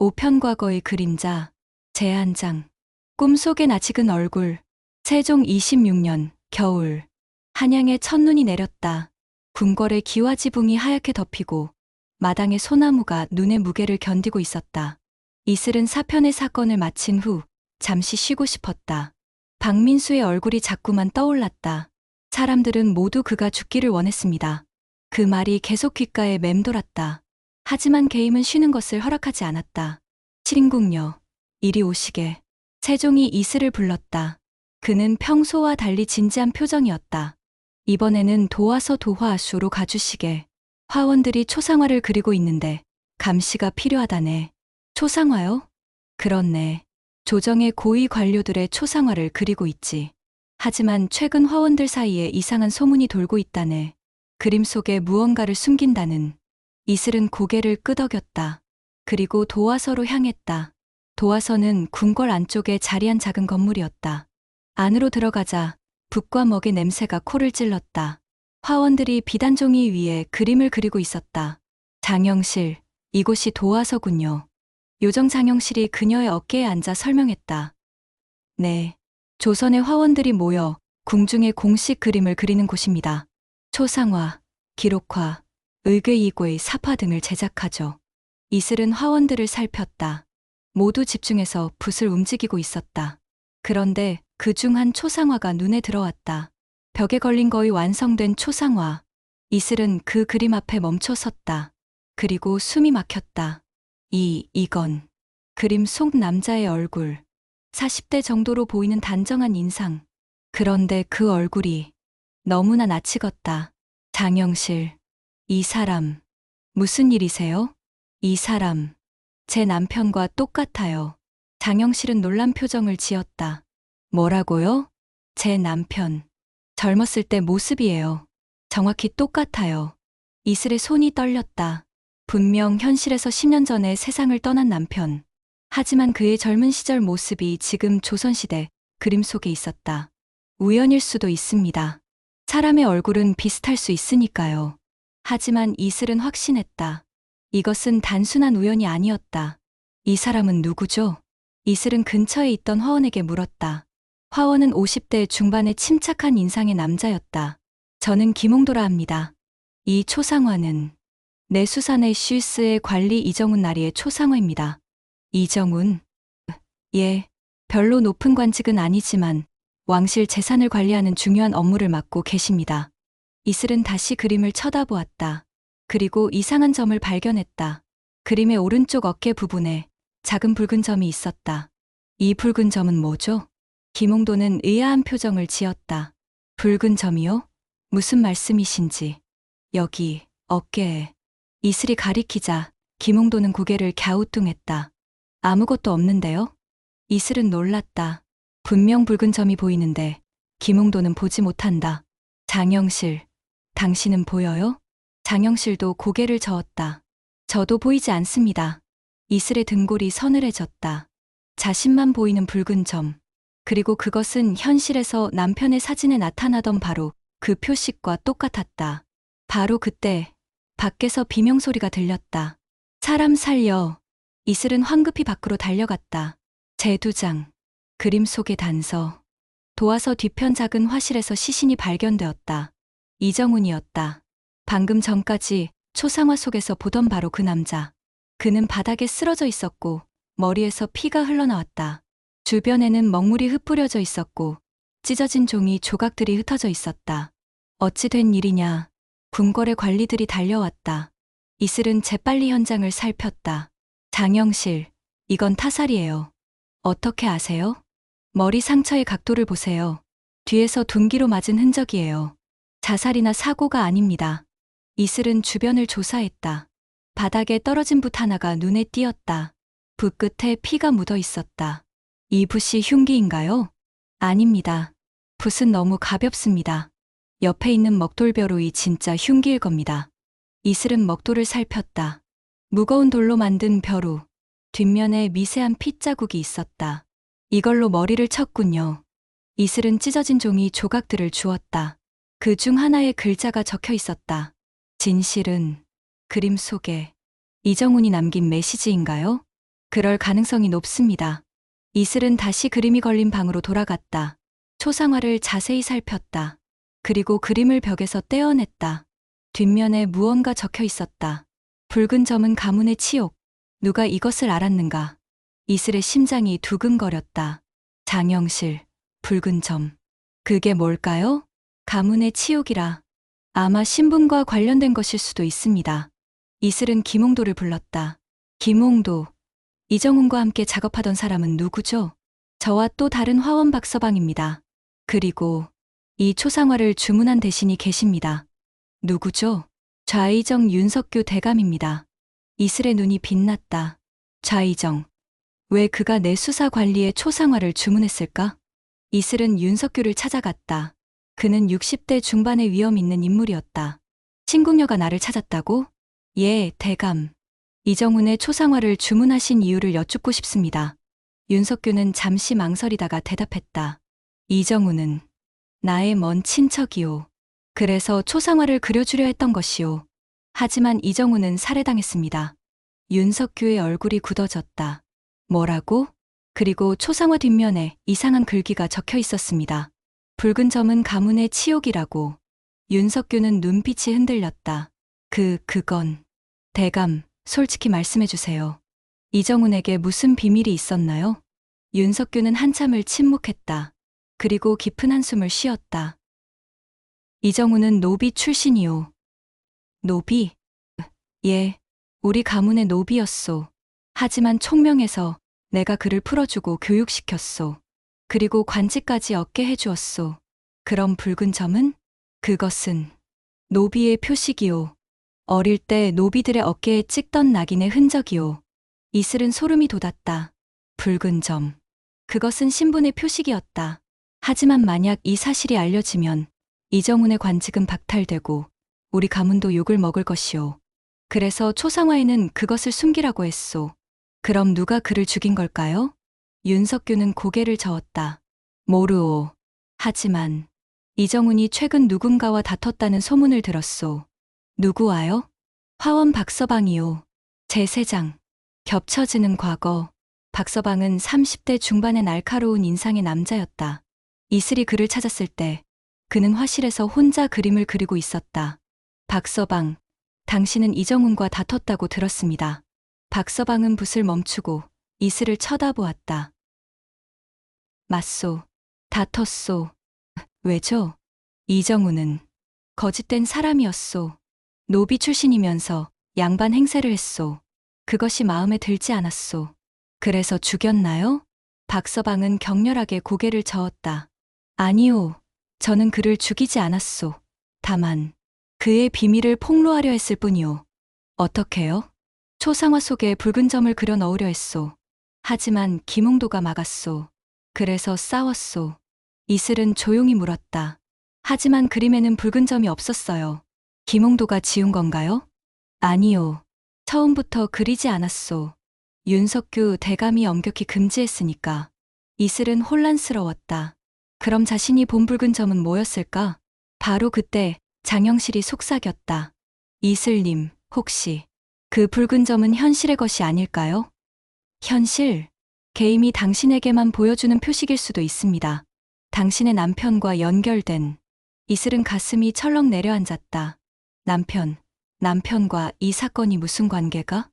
5편 과거의 그림자, 제한장, 꿈속의 낯익은 얼굴, 세종 26년, 겨울. 한양에 첫눈이 내렸다. 궁궐의 기와지붕이 하얗게 덮이고 마당의 소나무가 눈의 무게를 견디고 있었다. 이슬은 4편의 사건을 마친 후 잠시 쉬고 싶었다. 박민수의 얼굴이 자꾸만 떠올랐다. 사람들은 모두 그가 죽기를 원했습니다. 그 말이 계속 귓가에 맴돌았다. 하지만 계임은 쉬는 것을 허락하지 않았다. 칠인궁녀, 이리 오시게. 세종이 이슬을 불렀다. 그는 평소와 달리 진지한 표정이었다. 이번에는 도화서 도화수로 가주시게. 화원들이 초상화를 그리고 있는데 감시가 필요하다네. 초상화요? 그렇네. 조정의 고위 관료들의 초상화를 그리고 있지. 하지만 최근 화원들 사이에 이상한 소문이 돌고 있다네. 그림 속에 무언가를 숨긴다는. 이슬은 고개를 끄덕였다. 그리고 도화서로 향했다. 도화서는 궁궐 안쪽에 자리한 작은 건물이었다. 안으로 들어가자 붓과 먹의 냄새가 코를 찔렀다. 화원들이 비단 종이 위에 그림을 그리고 있었다. 장영실, 이곳이 도화서군요. 요정 장영실이 그녀의 어깨에 앉아 설명했다. 네, 조선의 화원들이 모여 궁중의 공식 그림을 그리는 곳입니다. 초상화, 기록화, 의궤이궤, 사파 등을 제작하죠. 이슬은 화원들을 살폈다. 모두 집중해서 붓을 움직이고 있었다. 그런데 그중 한 초상화가 눈에 들어왔다. 벽에 걸린 거의 완성된 초상화. 이슬은 그 그림 앞에 멈춰 섰다. 그리고 숨이 막혔다. 이건 그림 속 남자의 얼굴. 40대 정도로 보이는 단정한 인상. 그런데 그 얼굴이 너무나 낯익었다. 장영실, 이 사람, 무슨 일이세요? 이 사람, 제 남편과 똑같아요. 장영실은 놀란 표정을 지었다. 뭐라고요? 제 남편. 젊었을 때 모습이에요. 정확히 똑같아요. 이슬의 손이 떨렸다. 분명 현실에서 10년 전에 세상을 떠난 남편. 하지만 그의 젊은 시절 모습이 지금 조선시대 그림 속에 있었다. 우연일 수도 있습니다. 사람의 얼굴은 비슷할 수 있으니까요. 하지만 이슬은 확신했다. 이것은 단순한 우연이 아니었다. 이 사람은 누구죠? 이슬은 근처에 있던 화원에게 물었다. 화원은 50대 중반의 침착한 인상의 남자였다. 저는 김홍도라 합니다. 이 초상화는 내수산의 슈스의 관리 이정훈 나리의 초상화입니다. 이정훈? 예, 별로 높은 관직은 아니지만 왕실 재산을 관리하는 중요한 업무를 맡고 계십니다. 이슬은 다시 그림을 쳐다보았다. 그리고 이상한 점을 발견했다. 그림의 오른쪽 어깨 부분에 작은 붉은 점이 있었다. 이 붉은 점은 뭐죠? 김홍도는 의아한 표정을 지었다. 붉은 점이요? 무슨 말씀이신지. 여기, 어깨에. 이슬이 가리키자 김홍도는 고개를 갸우뚱했다. 아무것도 없는데요? 이슬은 놀랐다. 분명 붉은 점이 보이는데 김홍도는 보지 못한다. 장영실, 당신은 보여요? 장영실도 고개를 저었다. 저도 보이지 않습니다. 이슬의 등골이 서늘해졌다. 자신만 보이는 붉은 점. 그리고 그것은 현실에서 남편의 사진에 나타나던 바로 그 표식과 똑같았다. 바로 그때 밖에서 비명소리가 들렸다. 사람 살려. 이슬은 황급히 밖으로 달려갔다. 제두장, 그림 속의 단서. 도화서 뒤편 작은 화실에서 시신이 발견되었다. 이정훈이었다. 방금 전까지 초상화 속에서 보던 바로 그 남자. 그는 바닥에 쓰러져 있었고 머리에서 피가 흘러나왔다. 주변에는 먹물이 흩뿌려져 있었고 찢어진 종이 조각들이 흩어져 있었다. 어찌 된 일이냐. 궁궐의 관리들이 달려왔다. 이슬은 재빨리 현장을 살폈다. 장영실, 이건 타살이에요. 어떻게 아세요? 머리 상처의 각도를 보세요. 뒤에서 둔기로 맞은 흔적이에요. 자살이나 사고가 아닙니다. 이슬은 주변을 조사했다. 바닥에 떨어진 붓 하나가 눈에 띄었다. 붓 끝에 피가 묻어 있었다. 이 붓이 흉기인가요? 아닙니다. 붓은 너무 가볍습니다. 옆에 있는 먹돌벼룩이 진짜 흉기일 겁니다. 이슬은 먹돌을 살폈다. 무거운 돌로 만든 벼루. 뒷면에 미세한 핏자국이 있었다. 이걸로 머리를 쳤군요. 이슬은 찢어진 종이 조각들을 주었다. 그 중 하나에 글자가 적혀 있었다. 진실은 그림 속에. 이정훈이 남긴 메시지인가요? 그럴 가능성이 높습니다. 이슬은 다시 그림이 걸린 방으로 돌아갔다. 초상화를 자세히 살폈다. 그리고 그림을 벽에서 떼어냈다. 뒷면에 무언가 적혀 있었다. 붉은 점은 가문의 치욕. 누가 이것을 알았는가? 이슬의 심장이 두근거렸다. 장영실, 붉은 점. 그게 뭘까요? 가문의 치욕이라. 아마 신분과 관련된 것일 수도 있습니다. 이슬은 김홍도를 불렀다. 김홍도. 이정훈과 함께 작업하던 사람은 누구죠? 저와 또 다른 화원 박서방입니다. 그리고 이 초상화를 주문한 대신이 계십니다. 누구죠? 좌이정 윤석규 대감입니다. 이슬의 눈이 빛났다. 좌이정. 왜 그가 내 수사 관리에 초상화를 주문했을까? 이슬은 윤석규를 찾아갔다. 그는 60대 중반의 위험 있는 인물이었다. 친궁녀가 나를 찾았다고? 예, 대감. 이정훈의 초상화를 주문하신 이유를 여쭙고 싶습니다. 윤석규는 잠시 망설이다가 대답했다. 이정훈은 나의 먼 친척이오. 그래서 초상화를 그려주려 했던 것이오. 하지만 이정훈은 살해당했습니다. 윤석규의 얼굴이 굳어졌다. 뭐라고? 그리고 초상화 뒷면에 이상한 글귀가 적혀 있었습니다. 붉은 점은 가문의 치욕이라고. 윤석규는 눈빛이 흔들렸다. 그건. 대감, 솔직히 말씀해 주세요. 이정훈에게 무슨 비밀이 있었나요? 윤석규는 한참을 침묵했다. 그리고 깊은 한숨을 쉬었다. 이정훈은 노비 출신이오. 노비? 예, 우리 가문의 노비였소. 하지만 총명해서 내가 그를 풀어주고 교육시켰소. 그리고 관직까지 얻게 해주었소. 그럼 붉은 점은? 그것은 노비의 표식이오. 어릴 때 노비들의 어깨에 찍던 낙인의 흔적이오. 이슬은 소름이 돋았다. 붉은 점. 그것은 신분의 표식이었다. 하지만 만약 이 사실이 알려지면 이정훈의 관직은 박탈되고 우리 가문도 욕을 먹을 것이오. 그래서 초상화에는 그것을 숨기라고 했소. 그럼 누가 그를 죽인 걸까요? 윤석규는 고개를 저었다. 모르오. 하지만 이정훈이 최근 누군가와 다퉜다는 소문을 들었소. 누구와요? 화원 박서방이요. 제세장. 겹쳐지는 과거. 박서방은 30대 중반의 날카로운 인상의 남자였다. 이슬이 그를 찾았을 때 그는 화실에서 혼자 그림을 그리고 있었다. 박서방, 당신은 이정훈과 다퉜다고 들었습니다. 박서방은 붓을 멈추고 이슬을 쳐다보았다. 맞소. 다퉜소. 왜죠? 이정훈은 거짓된 사람이었소. 노비 출신이면서 양반 행세를 했소. 그것이 마음에 들지 않았소. 그래서 죽였나요? 박서방은 격렬하게 고개를 저었다. 아니오. 저는 그를 죽이지 않았소. 다만 그의 비밀을 폭로하려 했을 뿐이오. 어떻게요? 초상화 속에 붉은 점을 그려 넣으려 했소. 하지만 김홍도가 막았소. 그래서 싸웠소. 이슬은 조용히 물었다. 하지만 그림에는 붉은 점이 없었어요. 김홍도가 지운 건가요? 아니요. 처음부터 그리지 않았소. 윤석규 대감이 엄격히 금지했으니까. 이슬은 혼란스러웠다. 그럼 자신이 본 붉은 점은 뭐였을까? 바로 그때 장영실이 속삭였다. 이슬님, 혹시 그 붉은 점은 현실의 것이 아닐까요? 현실? 게임이 당신에게만 보여주는 표식일 수도 있습니다. 당신의 남편과 연결된. 이슬은 가슴이 철렁 내려앉았다. 남편과 이 사건이 무슨 관계가?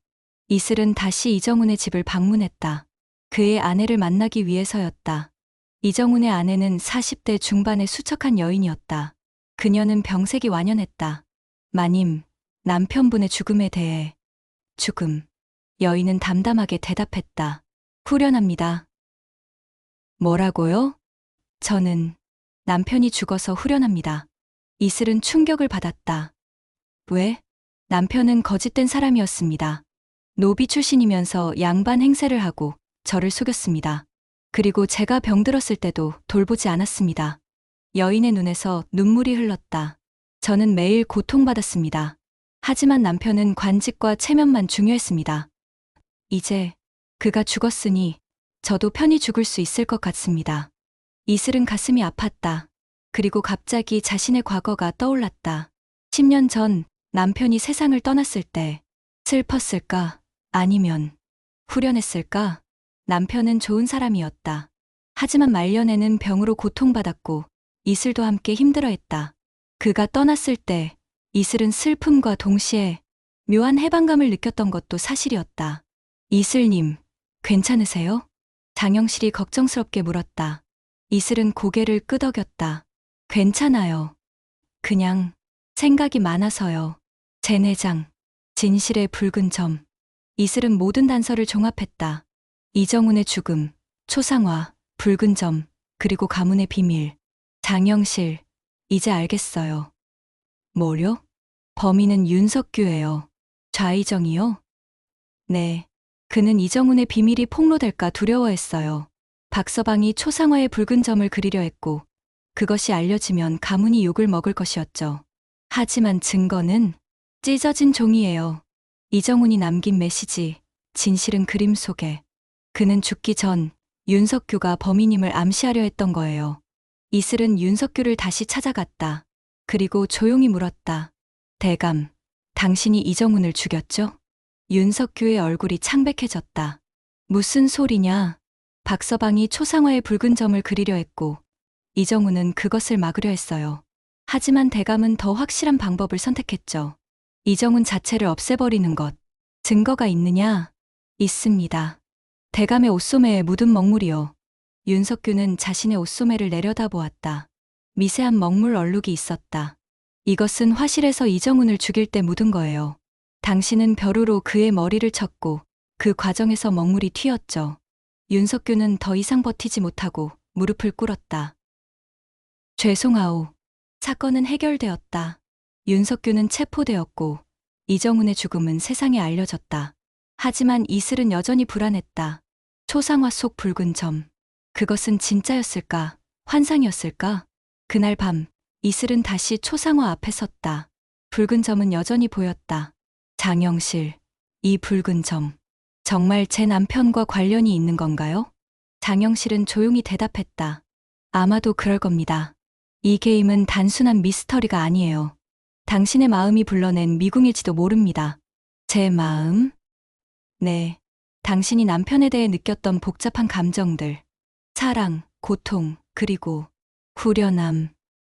이슬은 다시 이정훈의 집을 방문했다. 그의 아내를 만나기 위해서였다. 이정훈의 아내는 40대 중반의 수척한 여인이었다. 그녀는 병색이 완연했다. 마님, 남편분의 죽음에 대해. 죽음. 여인은 담담하게 대답했다. 후련합니다. 뭐라고요? 저는 남편이 죽어서 후련합니다. 이슬은 충격을 받았다. 왜? 남편은 거짓된 사람이었습니다. 노비 출신이면서 양반 행세를 하고 저를 속였습니다. 그리고 제가 병들었을 때도 돌보지 않았습니다. 여인의 눈에서 눈물이 흘렀다. 저는 매일 고통받았습니다. 하지만 남편은 관직과 체면만 중요했습니다. 이제 그가 죽었으니 저도 편히 죽을 수 있을 것 같습니다. 이슬은 가슴이 아팠다. 그리고 갑자기 자신의 과거가 떠올랐다. 10년 전 남편이 세상을 떠났을 때 슬펐을까? 아니면 후련했을까? 남편은 좋은 사람이었다. 하지만 말년에는 병으로 고통받았고 이슬도 함께 힘들어했다. 그가 떠났을 때 이슬은 슬픔과 동시에 묘한 해방감을 느꼈던 것도 사실이었다. 이슬님, 괜찮으세요? 장영실이 걱정스럽게 물었다. 이슬은 고개를 끄덕였다. 괜찮아요. 그냥 생각이 많아서요. 제 내장, 진실의 붉은 점. 이슬은 모든 단서를 종합했다. 이정훈의 죽음, 초상화, 붉은 점, 그리고 가문의 비밀. 장영실, 이제 알겠어요. 뭐요? 범인은 윤석규예요. 좌이정이요? 네. 그는 이정훈의 비밀이 폭로될까 두려워했어요. 박서방이 초상화의 붉은 점을 그리려 했고 그것이 알려지면 가문이 욕을 먹을 것이었죠. 하지만 증거는 찢어진 종이에요. 이정훈이 남긴 메시지, 진실은 그림 속에. 그는 죽기 전 윤석규가 범인임을 암시하려 했던 거예요. 이슬은 윤석규를 다시 찾아갔다. 그리고 조용히 물었다. 대감, 당신이 이정훈을 죽였죠? 윤석규의 얼굴이 창백해졌다. 무슨 소리냐? 박서방이 초상화의 붉은 점을 그리려 했고 이정훈은 그것을 막으려 했어요. 하지만 대감은 더 확실한 방법을 선택했죠. 이정훈 자체를 없애버리는 것. 증거가 있느냐? 있습니다. 대감의 옷소매에 묻은 먹물이요. 윤석규는 자신의 옷소매를 내려다보았다. 미세한 먹물 얼룩이 있었다. 이것은 화실에서 이정훈을 죽일 때 묻은 거예요. 당신은 벼루로 그의 머리를 쳤고 그 과정에서 먹물이 튀었죠. 윤석규는 더 이상 버티지 못하고 무릎을 꿇었다. 죄송하오. 사건은 해결되었다. 윤석규는 체포되었고 이정훈의 죽음은 세상에 알려졌다. 하지만 이슬은 여전히 불안했다. 초상화 속 붉은 점. 그것은 진짜였을까? 환상이었을까? 그날 밤 이슬은 다시 초상화 앞에 섰다. 붉은 점은 여전히 보였다. 장영실, 이 붉은 점. 정말 제 남편과 관련이 있는 건가요? 장영실은 조용히 대답했다. 아마도 그럴 겁니다. 이 게임은 단순한 미스터리가 아니에요. 당신의 마음이 불러낸 미궁일지도 모릅니다. 제 마음? 네. 당신이 남편에 대해 느꼈던 복잡한 감정들. 사랑, 고통, 그리고 후련함.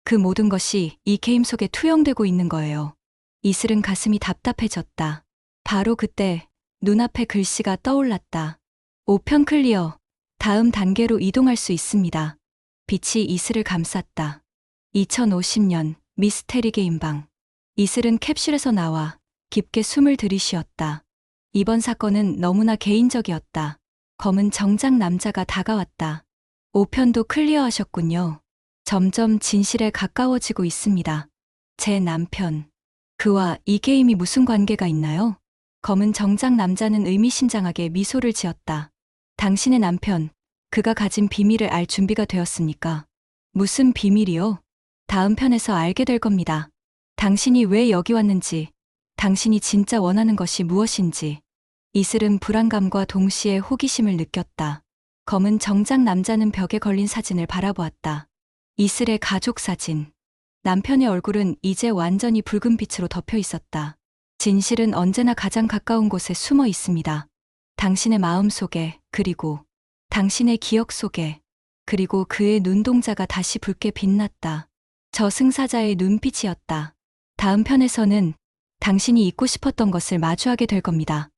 그 모든 것이 이 게임 속에 투영되고 있는 거예요. 이슬은 가슴이 답답해졌다. 바로 그때 눈앞에 글씨가 떠올랐다. 오편 클리어. 다음 단계로 이동할 수 있습니다. 빛이 이슬을 감쌌다. 2050년 미스테리 게임방. 이슬은 캡슐에서 나와 깊게 숨을 들이쉬었다. 이번 사건은 너무나 개인적이었다. 검은 정장 남자가 다가왔다. 5편도 클리어하셨군요. 점점 진실에 가까워지고 있습니다. 제 남편. 그와 이 게임이 무슨 관계가 있나요? 검은 정장 남자는 의미심장하게 미소를 지었다. 당신의 남편, 그가 가진 비밀을 알 준비가 되었습니까? 무슨 비밀이요? 다음 편에서 알게 될 겁니다. 당신이 왜 여기 왔는지, 당신이 진짜 원하는 것이 무엇인지. 이슬은 불안감과 동시에 호기심을 느꼈다. 검은 정장 남자는 벽에 걸린 사진을 바라보았다. 이슬의 가족 사진. 남편의 얼굴은 이제 완전히 붉은 빛으로 덮여 있었다. 진실은 언제나 가장 가까운 곳에 숨어 있습니다. 당신의 마음 속에, 그리고 당신의 기억 속에, 그리고 그의 눈동자가 다시 붉게 빛났다. 저승사자의 눈빛이었다. 다음 편에서는 당신이 잊고 싶었던 것을 마주하게 될 겁니다.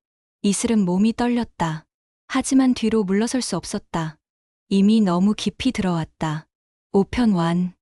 이슬은 몸이 떨렸다. 하지만 뒤로 물러설 수 없었다. 이미 너무 깊이 들어왔다. 5편 완.